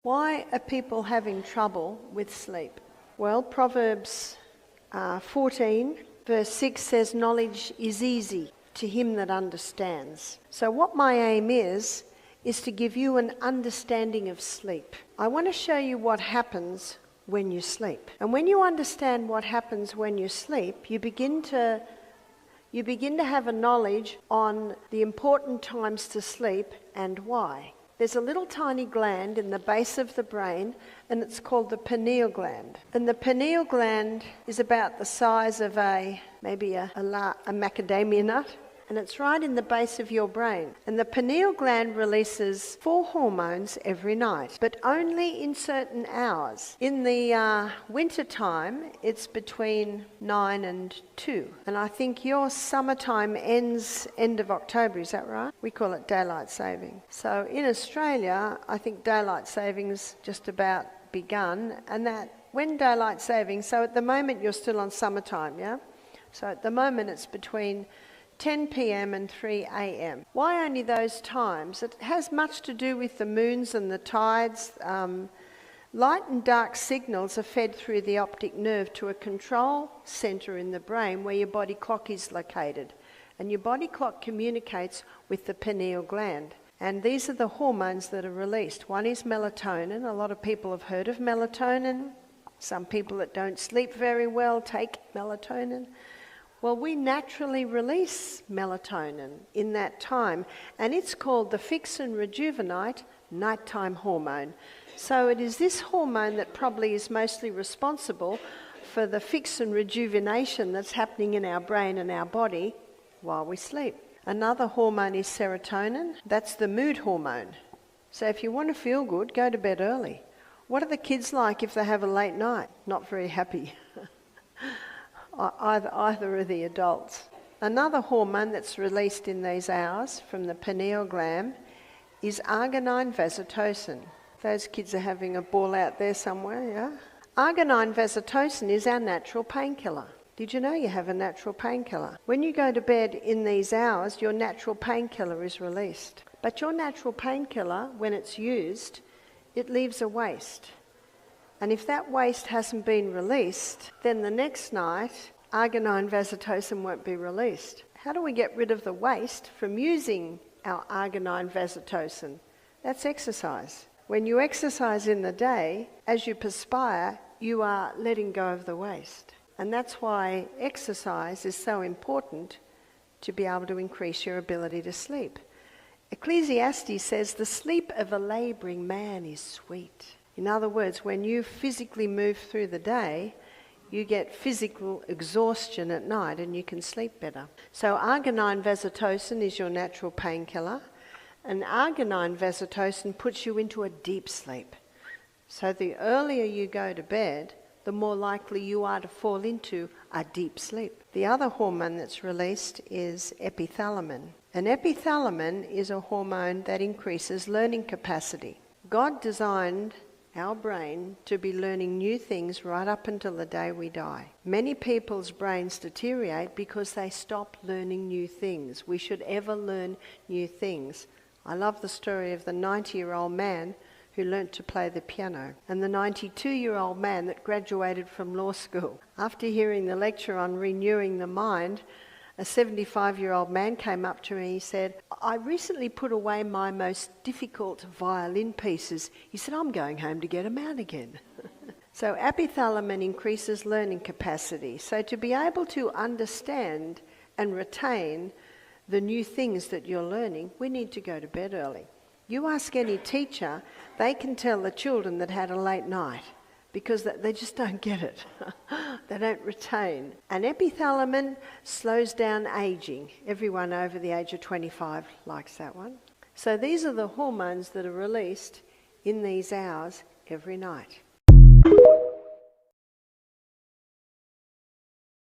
Why are people having trouble with sleep? Well, Proverbs 14 verse 6 says, knowledge is easy to him that understands. So what my aim is to give you an understanding of sleep. I want to show you what happens when you sleep. And when you understand what happens when you sleep, you begin to have a knowledge on the important times to sleep and why. There's a little tiny gland in the base of the brain, and it's called the pineal gland. And the pineal gland is about the size of maybe a macadamia nut, and it's right in the base of your brain. And the pineal gland releases 4 hormones every night, but only in certain hours. In the winter time, it's between 9 and 2. And I think your summertime ends end of October, is that right? We call it daylight saving. So in Australia, I think daylight saving's just about begun, and that when daylight saving, so at the moment you're still on summertime, yeah? So at the moment it's between 10 p.m. and 3 a.m. Why only those times? It has much to do with the moons and the tides. Light and dark signals are fed through the optic nerve to a control centre in the brain where your body clock is located. And your body clock communicates with the pineal gland. And these are the hormones that are released. One is melatonin. A lot of people have heard of melatonin. Some people that don't sleep very well take melatonin. Well, we naturally release melatonin in that time, and it's called the fix and rejuvenate nighttime hormone. So it is this hormone that probably is mostly responsible for the fix and rejuvenation that's happening in our brain and our body while we sleep. Another hormone is serotonin. That's the mood hormone. So if you want to feel good, go to bed early. What are the kids like if they have a late night? Not very happy. Either are the adults. Another hormone that's released in these hours from the pineal gland is arginine vasotocin. Those kids are having a ball out there somewhere, yeah? Arginine vasotocin is our natural painkiller. Did you know you have a natural painkiller? When you go to bed in these hours, your natural painkiller is released. But your natural painkiller, when it's used, it leaves a waste. And if that waste hasn't been released, then the next night, arginine vasotocin won't be released. How do we get rid of the waste from using our arginine vasotocin? That's exercise. When you exercise in the day, as you perspire, you are letting go of the waste. And that's why exercise is so important to be able to increase your ability to sleep. Ecclesiastes says, the sleep of a labouring man is sweet. In other words, when you physically move through the day, you get physical exhaustion at night and you can sleep better. So arginine vasotocin is your natural painkiller, and arginine vasotocin puts you into a deep sleep. So the earlier you go to bed, the more likely you are to fall into a deep sleep. The other hormone that's released is epithalamin. And epithalamin is a hormone that increases learning capacity. God designed our brain to be learning new things right up until the day we die. Many people's brains deteriorate because they stop learning new things. We should ever learn new things. I love the story of the 90-year-old man who learnt to play the piano, and the 92-year-old man that graduated from law school. After hearing the lecture on renewing the mind, a 75-year-old man came up to me and he said, I recently put away my most difficult violin pieces. He said, I'm going home to get them out again. So epithalamin increases learning capacity. So to be able to understand and retain the new things that you're learning, we need to go to bed early. You ask any teacher, they can tell the children that had a late night because they just don't get it. They don't retain. And epithalamin slows down aging. Everyone over the age of 25 likes that one. So these are the hormones that are released in these hours every night.